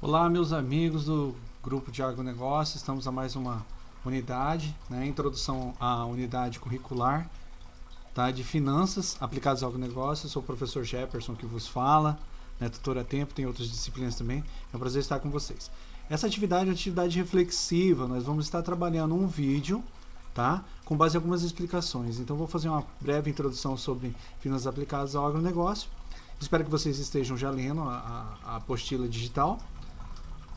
Olá, meus amigos do grupo de agronegócio, estamos a mais uma unidade, introdução à unidade curricular, tá, de finanças aplicadas ao agronegócio. Eu sou o professor Jefferson que vos fala, tutor a tempo, tem outras disciplinas também. É um prazer estar com vocês. Essa atividade é uma atividade reflexiva, nós vamos estar trabalhando um vídeo, tá, com base em algumas explicações. Então vou fazer uma breve introdução sobre finanças aplicadas ao agronegócio. Espero que vocês estejam já lendo a apostila digital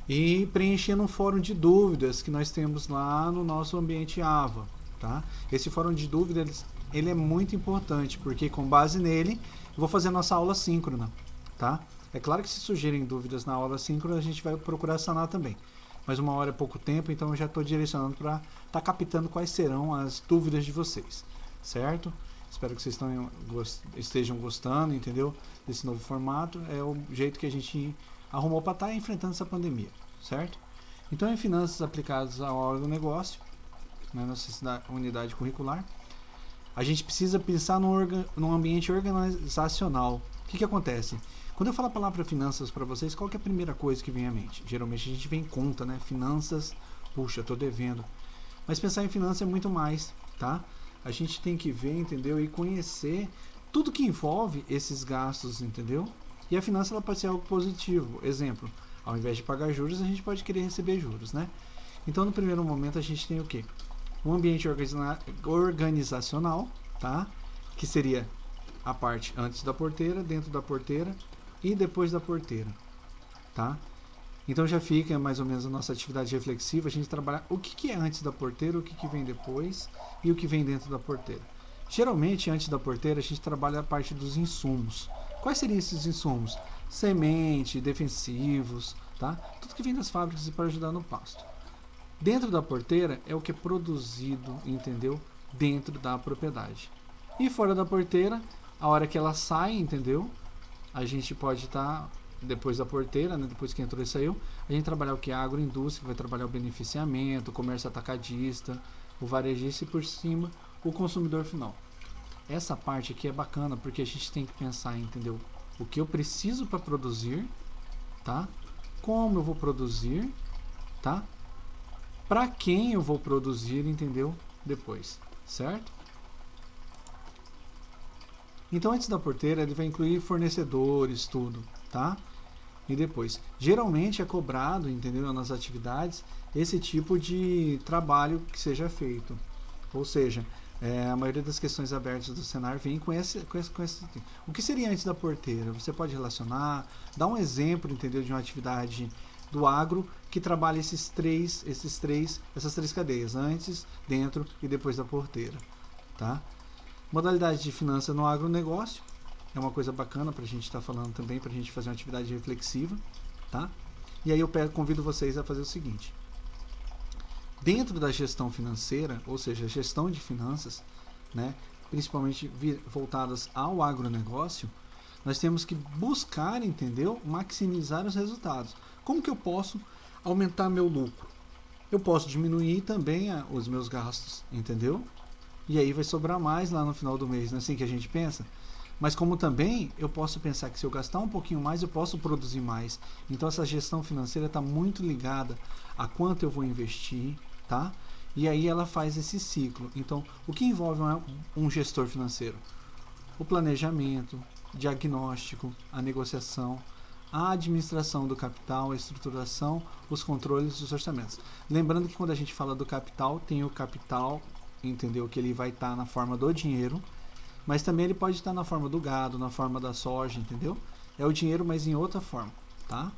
e preenchendo um fórum de dúvidas que nós temos lá no nosso ambiente AVA, tá? Esse fórum de dúvidas ele é muito importante, porque com base nele eu vou fazer a nossa aula síncrona, tá? É claro que se surgirem dúvidas na aula síncrona, a gente vai procurar sanar também. Mas uma hora é pouco tempo, então eu já estou direcionando para estar captando quais serão as dúvidas de vocês, certo? Espero que vocês estejam gostando, entendeu? Desse novo formato. É o jeito que a gente arrumou para estar enfrentando essa pandemia, certo? Então, em finanças aplicadas ao agronegócio, na nossa unidade curricular, a gente precisa pensar num ambiente organizacional. O que acontece? Quando eu falo a palavra finanças para vocês, qual que é a primeira coisa que vem à mente? Geralmente a gente vem em conta, né? Finanças, puxa, estou devendo. Mas pensar em finanças é muito mais, tá? A gente tem que ver, entendeu? E conhecer tudo que envolve esses gastos, entendeu? E a finança ela pode ser algo positivo. Exemplo, ao invés de pagar juros, a gente pode querer receber juros, né? Então, no primeiro momento, a gente tem o quê? Um ambiente organizacional, tá? Que seria a parte antes da porteira, dentro da porteira e depois da porteira, tá? Então já fica mais ou menos a nossa atividade reflexiva, a gente trabalhar o que é antes da porteira, o que vem depois e o que vem dentro da porteira. Geralmente, antes da porteira, a gente trabalha a parte dos insumos. Quais seriam esses insumos? Semente, defensivos, tá? Tudo que vem das fábricas para ajudar no pasto. Dentro da porteira é o que é produzido, entendeu? Dentro da propriedade. E fora da porteira, a hora que ela sai, entendeu? A gente pode estar, depois da porteira, né? Depois que entrou e saiu, a gente trabalhar o que é a agroindústria, que vai trabalhar o beneficiamento, o comércio atacadista, o varejista e por cima o consumidor final. Essa parte aqui é bacana porque a gente tem que pensar, entendeu? O que eu preciso para produzir, tá? Como eu vou produzir, tá? Para quem eu vou produzir, entendeu? Depois, certo? Então, antes da porteira, ele vai incluir fornecedores, tudo, tá? E depois, geralmente é cobrado, entendeu? Nas atividades, esse tipo de trabalho que seja feito. Ou seja, a maioria das questões abertas do Senar vem com esse. O que seria antes da porteira? Você pode relacionar, dar um exemplo, entendeu, de uma atividade do agro que trabalha essas três cadeias, antes, dentro e depois da porteira, tá? Modalidade de finança no agronegócio é uma coisa bacana para a gente estar falando também, para a gente fazer uma atividade reflexiva, tá? E aí eu convido vocês a fazer o seguinte. Dentro da gestão financeira, ou seja, gestão de finanças, né, principalmente voltadas ao agronegócio, nós temos que buscar, entendeu, maximizar os resultados. Como que eu posso aumentar meu lucro? Eu posso diminuir também os meus gastos, entendeu? E aí vai sobrar mais lá no final do mês, não é assim que a gente pensa? Mas como também eu posso pensar que se eu gastar um pouquinho mais, eu posso produzir mais. Então essa gestão financeira está muito ligada a quanto eu vou investir, tá? E aí ela faz esse ciclo. Então, o que envolve um gestor financeiro? O planejamento, diagnóstico, a negociação, a administração do capital, a estruturação, os controles dos orçamentos. Lembrando que quando a gente fala do capital, tem o capital, entendeu? Que ele vai estar na forma do dinheiro, mas também ele pode estar na forma do gado, na forma da soja, entendeu? É o dinheiro, mas em outra forma, tá?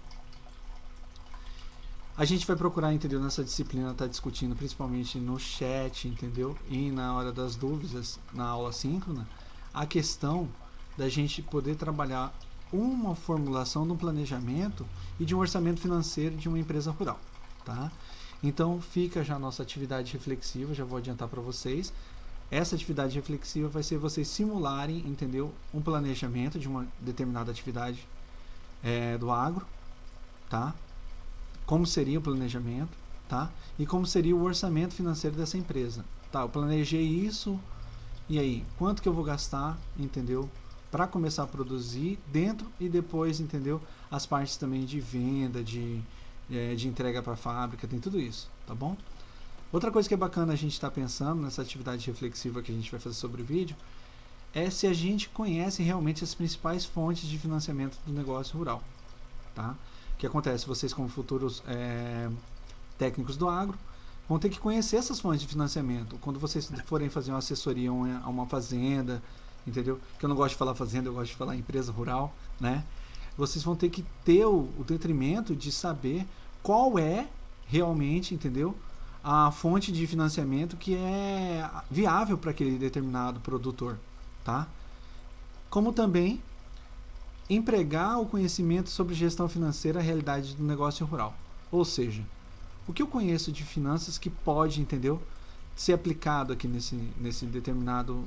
A gente vai procurar, entendeu, nessa disciplina, tá discutindo principalmente no chat, entendeu? E na hora das dúvidas, na aula síncrona, a questão da gente poder trabalhar uma formulação de um planejamento e de um orçamento financeiro de uma empresa rural, tá? Então fica já a nossa atividade reflexiva, já vou adiantar para vocês. Essa atividade reflexiva vai ser vocês simularem, entendeu, um planejamento de uma determinada atividade do agro, tá? Como seria o planejamento, tá? E como seria o orçamento financeiro dessa empresa. Tá, eu planejei isso, e aí, quanto que eu vou gastar, entendeu? Para começar a produzir dentro e depois, entendeu? As partes também de venda, de de entrega para a fábrica, tem tudo isso, tá bom? Outra coisa que é bacana a gente estar pensando nessa atividade reflexiva que a gente vai fazer sobre o vídeo é se a gente conhece realmente as principais fontes de financiamento do negócio rural, tá? O que acontece? Vocês, como futuros técnicos do agro, vão ter que conhecer essas fontes de financiamento. Quando vocês forem fazer uma assessoria a uma fazenda, entendeu? Que eu não gosto de falar fazenda, eu gosto de falar empresa rural, né? Vocês vão ter que ter o detrimento de saber qual é realmente, entendeu? A fonte de financiamento que é viável para aquele determinado produtor, tá? Como também empregar o conhecimento sobre gestão financeira à realidade do negócio rural. Ou seja, o que eu conheço de finanças que pode, entendeu, ser aplicado aqui nesse determinado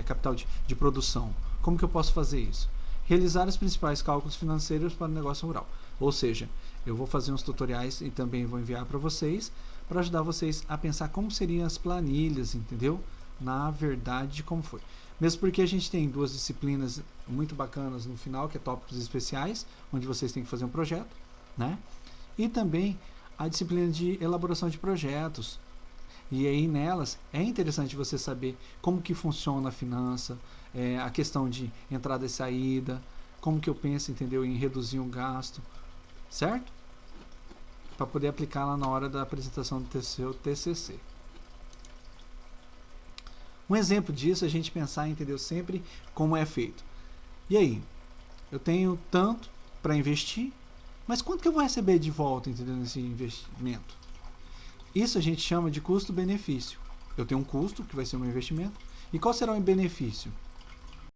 capital de produção. Como que eu posso fazer isso? Realizar os principais cálculos financeiros para o negócio rural. Ou seja, eu vou fazer uns tutoriais e também vou enviar para vocês, para ajudar vocês a pensar como seriam as planilhas, entendeu? Na verdade, como foi. Mesmo porque a gente tem 2 disciplinas muito bacanas no final, que é tópicos especiais, onde vocês têm que fazer um projeto, né? E também a disciplina de elaboração de projetos. E aí nelas é interessante você saber como que funciona a finança, a questão de entrada e saída, como que eu penso, entendeu, em reduzir um gasto, certo? Para poder aplicar lá na hora da apresentação do seu TCC. Um exemplo disso é a gente pensar, entendeu, sempre como é feito. E aí, eu tenho tanto para investir, mas quanto que eu vou receber de volta, entendeu, nesse investimento? Isso a gente chama de custo-benefício. Eu tenho um custo, que vai ser o meu investimento, e qual será o benefício?